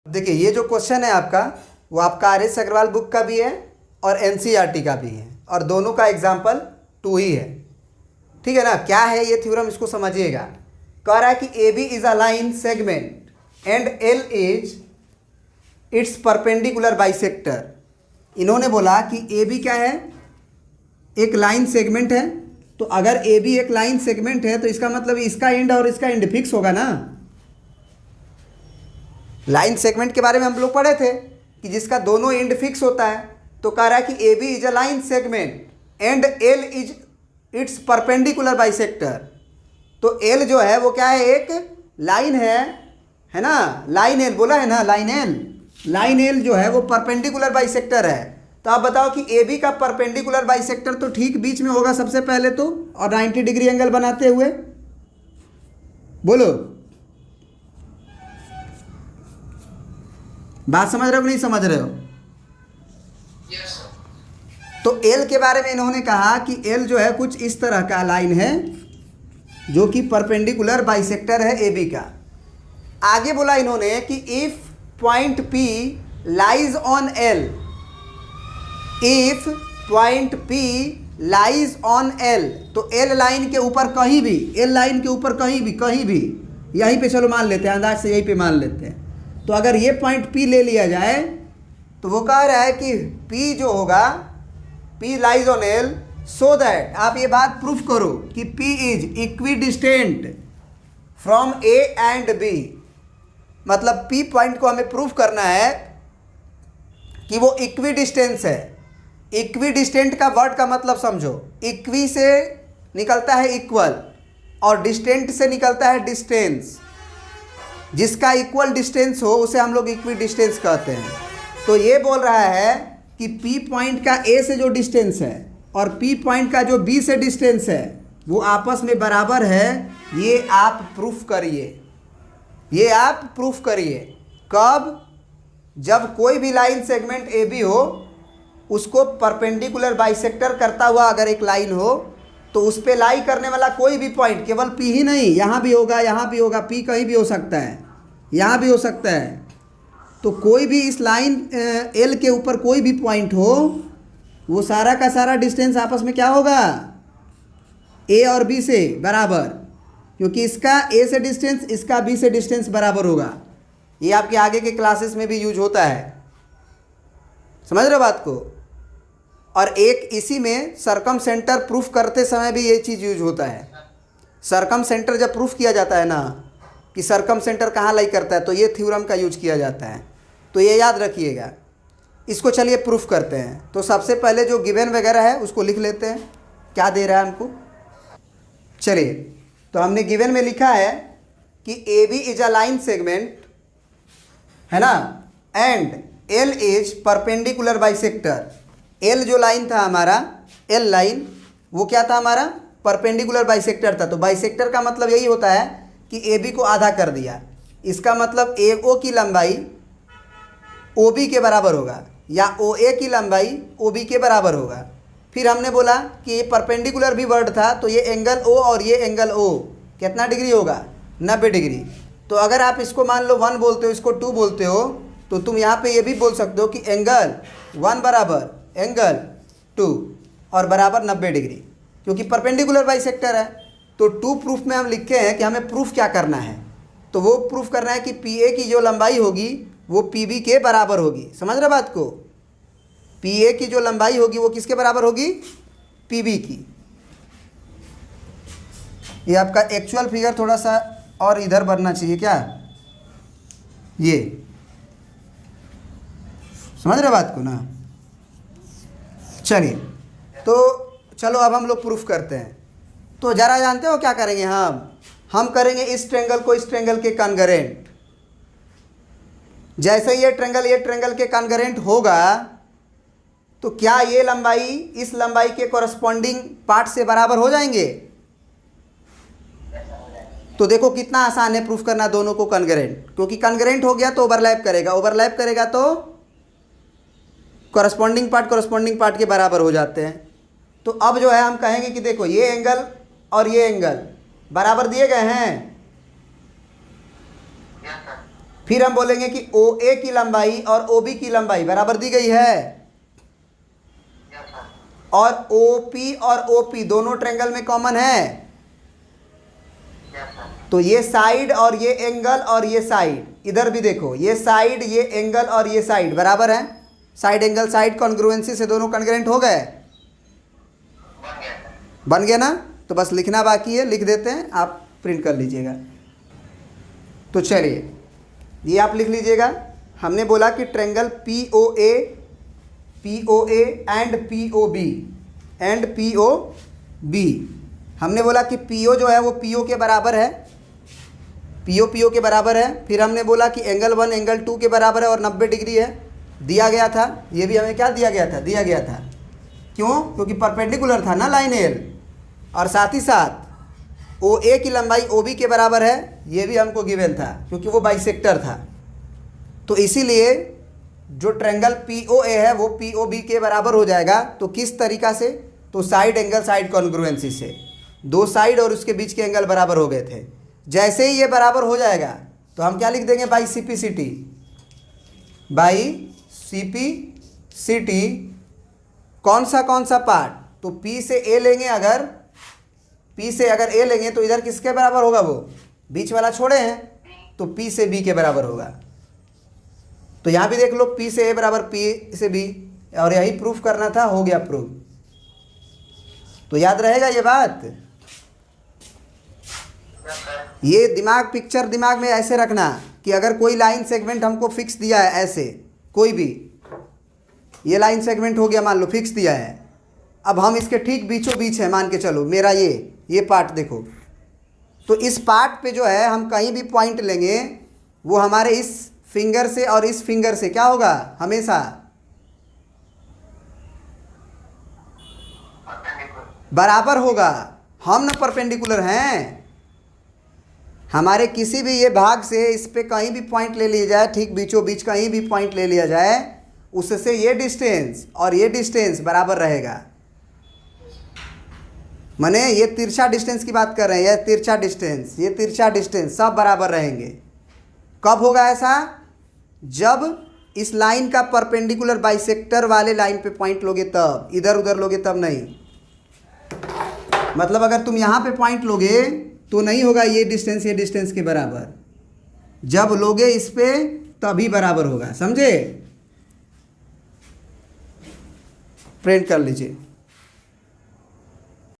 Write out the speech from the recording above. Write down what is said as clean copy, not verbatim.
देखिए ये जो क्वेश्चन है आपका वो आपका आर.एस. अग्रवाल बुक का भी है और एनसीईआरटी का भी है और दोनों का एग्जाम्पल 2 ही है। ठीक है ना। क्या है ये थ्योरम, इसको समझिएगा। कह रहा है कि A B is a line segment and L is its perpendicular bisector. इन्होंने बोला कि ए बी क्या है, एक लाइन सेगमेंट है। तो अगर ए बी एक लाइन सेगमेंट है तो इसका मतलब इसका एंड और इसका एंड फिक्स होगा ना। लाइन सेगमेंट के बारे में हम लोग पढ़े थे कि जिसका दोनों एंड फिक्स होता है। तो कह रहा है कि A B is a line segment and L is its perpendicular bisector. तो एल जो है वो क्या है, एक लाइन है ना। लाइन एल बोला है ना, लाइन एल जो है वो परपेंडिकुलर बाइसेक्टर है। तो आप बताओ कि ए बी का परपेंडिकुलर बाइसेक्टर तो ठीक बीच में होगा सबसे पहले तो, और 90 डिग्री एंगल बनाते हुए। बोलो, बात समझ रहे हो कि नहीं समझ रहे हो? Yes, तो एल के बारे में इन्होंने कहा कि एल जो है कुछ इस तरह का लाइन है जो कि परपेंडिकुलर बाइसेक्टर है ए बी का। आगे बोला इन्होंने कि if point P lies on L, if point P lies on L, तो एल लाइन के ऊपर कहीं भी, एल लाइन के ऊपर कहीं भी यहीं पे चलो मान लेते हैं, अंदाज से यहीं पे मान लेते हैं। तो अगर ये पॉइंट P ले लिया जाए तो वो कह रहा है कि P जो होगा, P lies on L, so that आप ये बात प्रूफ करो कि P is equidistant from A and B। मतलब P पॉइंट को हमें प्रूफ करना है कि वो इक्विडिस्टेंस है। इक्विडिस्टेंट का वर्ड का मतलब समझो, इक्वी से निकलता है इक्वल और डिस्टेंट से निकलता है डिस्टेंस। जिसका इक्वल डिस्टेंस हो उसे हम लोग इक्वी डिस्टेंस कहते हैं। तो ये बोल रहा है कि P पॉइंट का A से जो डिस्टेंस है और P पॉइंट का जो B से डिस्टेंस है वो आपस में बराबर है। ये आप प्रूफ करिए, ये आप प्रूफ करिए। कब? जब कोई भी लाइन सेगमेंट AB हो, उसको परपेंडिकुलर बाइसेक्टर करता हुआ अगर एक लाइन हो तो उस पर लाई करने वाला कोई भी पॉइंट, केवल P ही नहीं, यहाँ भी होगा, यहाँ भी होगा, P कहीं भी हो सकता है, यहाँ भी हो सकता है। तो कोई भी इस लाइन L के ऊपर कोई भी पॉइंट हो, वो सारा का सारा डिस्टेंस आपस में क्या होगा, A और B से बराबर, क्योंकि इसका A से डिस्टेंस, इसका B से डिस्टेंस बराबर होगा। ये आपके आगे के क्लासेस में भी यूज होता है, समझ रहे हो बात को। और एक इसी में सरकम सेंटर प्रूफ करते समय भी ये चीज़ यूज होता है। सरकम सेंटर जब प्रूफ किया जाता है ना कि सरकम सेंटर कहाँ लाई करता है, तो ये थ्योरम का यूज किया जाता है। तो ये याद रखिएगा। इसको चलिए प्रूफ करते हैं। तो सबसे पहले जो गिवन वगैरह है उसको लिख लेते हैं, क्या दे रहा है हमको। चलिए, तो हमने गिवन में लिखा है कि A B is a line segment, है ना, and L is perpendicular bisector. L जो लाइन था हमारा, एल लाइन, वो क्या था हमारा, परपेंडिकुलर बाइसेक्टर था। तो बाइसेक्टर का मतलब यही होता है कि ए बी को आधा कर दिया। इसका मतलब ए ओ की लंबाई ओ बी के बराबर होगा या ओ ए की लंबाई ओ बी के बराबर होगा। फिर हमने बोला कि ये परपेंडिकुलर भी वर्ड था, तो ये एंगल ओ और ये एंगल ओ कितना डिग्री होगा, 90 डिग्री। तो अगर आप इसको मान लो 1 बोलते हो, इसको 2 बोलते हो, तो तुम यहाँ पे ये भी बोल सकते हो कि एंगल 1 बराबर एंगल 2 और बराबर 90 डिग्री, क्योंकि परपेंडिकुलर बाइसेक्टर है। तो 2 प्रूफ में हम लिखे हैं कि हमें प्रूफ क्या करना है। तो वो प्रूफ करना है कि पी ए की जो लंबाई होगी वो पी बी के बराबर होगी। समझ रहे बात को। पी ए की जो लंबाई होगी वो किसके बराबर होगी, पी बी की। ये आपका एक्चुअल फिगर थोड़ा सा और इधर बढ़ना चाहिए क्या, ये समझ रहे बात को ना। चलिए, तो चलो अब हम लोग प्रूफ करते हैं। तो ज़रा जानते हो क्या करेंगे हम करेंगे इस ट्रेंगल को इस ट्रेंगल के कॉन्ग्रुएंट। जैसे ये ट्रेंगल के कॉन्ग्रुएंट होगा तो क्या ये लंबाई इस लंबाई के कॉरस्पॉन्डिंग पार्ट से बराबर हो जाएंगे। तो देखो कितना आसान है प्रूफ करना दोनों को कॉन्ग्रुएंट, क्योंकि कॉन्ग्रुएंट हो गया तो ओवरलैप करेगा तो कॉरस्पॉन्डिंग पार्ट के बराबर हो जाते हैं। तो अब जो है हम कहेंगे कि देखो ये एंगल और ये एंगल बराबर दिए गए हैं। फिर हम बोलेंगे कि ओ ए की लंबाई और ओ बी की लंबाई बराबर दी गई है, Yes, sir. और ओ पी और ओ पी दोनों ट्रायंगल में कॉमन है। Yes, sir. तो ये साइड और ये एंगल और ये साइड, इधर भी देखो, ये साइड, ये एंगल और ये साइड बराबर है। साइड एंगल साइड कॉन्ग्रुएंसी से दोनों कॉन्ग्रुएंट हो गए, बन गया सर। बन गया ना। तो बस लिखना बाकी है, लिख देते हैं, आप प्रिंट कर लीजिएगा। तो चलिए ये आप लिख लीजिएगा। हमने बोला कि triangle P O A and P O B, हमने बोला कि पी ओ जो है वो पी ओ के बराबर है, पी ओ के बराबर है। फिर हमने बोला कि एंगल 1 एंगल 2 के बराबर है और 90 डिग्री है, दिया गया था। ये भी हमें क्या दिया गया था, दिया गया था। क्यों? क्योंकि परपेंडिकुलर था ना लाइन एल, और साथ ही साथ ओ ए की लंबाई ओ बी के बराबर है, ये भी हमको गिवन था क्योंकि वो बाइसेक्टर था। तो इसीलिए जो ट्रायंगल पी ओ ए है वो पी ओ बी के बराबर हो जाएगा। तो किस तरीका से? तो साइड एंगल साइड कॉन्ग्रुएंसी से, दो साइड और उसके बीच के एंगल बराबर हो गए थे। जैसे ही ये बराबर हो जाएगा तो हम क्या लिख देंगे, बाई सीपीसीटी, बाई सीपीसीटी। कौन सा पार्ट? तो पी से ए लेंगे, अगर पी से अगर ए लेंगे तो इधर किसके बराबर होगा, वो बीच वाला छोड़े हैं, तो पी से बी के बराबर होगा। तो यहाँ भी देख लो, पी से ए बराबर पी से बी, और यही प्रूफ करना था, हो गया प्रूफ। तो याद रहेगा ये बात। Yes, sir. ये पिक्चर दिमाग में ऐसे रखना कि अगर कोई लाइन सेगमेंट हमको फिक्स दिया है, ऐसे कोई भी, ये लाइन सेगमेंट हो गया, मान लो फिक्स दिया है। अब हम इसके ठीक बीचों बीच है, मान के चलो मेरा ये पार्ट देखो, तो इस पार्ट पे जो है हम कहीं भी पॉइंट लेंगे, वो हमारे इस फिंगर से और इस फिंगर से क्या होगा, हमेशा Perpendicular. बराबर होगा। हम न परपेंडिकुलर हैं, हमारे किसी भी ये भाग से इस पे कहीं भी पॉइंट ले लिया जाए, ठीक बीचों बीच कहीं भी पॉइंट ले लिया जाए, उससे ये डिस्टेंस और ये डिस्टेंस बराबर रहेगा। माने ये तिरछा डिस्टेंस की बात कर रहे हैं, ये तिरछा डिस्टेंस, ये तिरछा डिस्टेंस सब बराबर रहेंगे। कब होगा ऐसा? जब इस लाइन का परपेंडिकुलर बाइसेक्टर वाले लाइन पे पॉइंट लोगे तब, इधर उधर लोगे तब नहीं। मतलब अगर तुम यहाँ पे पॉइंट लोगे तो नहीं होगा ये डिस्टेंस के बराबर, जब लोगे इस पे तभी बराबर होगा, समझे? प्रिंट कर लीजिए।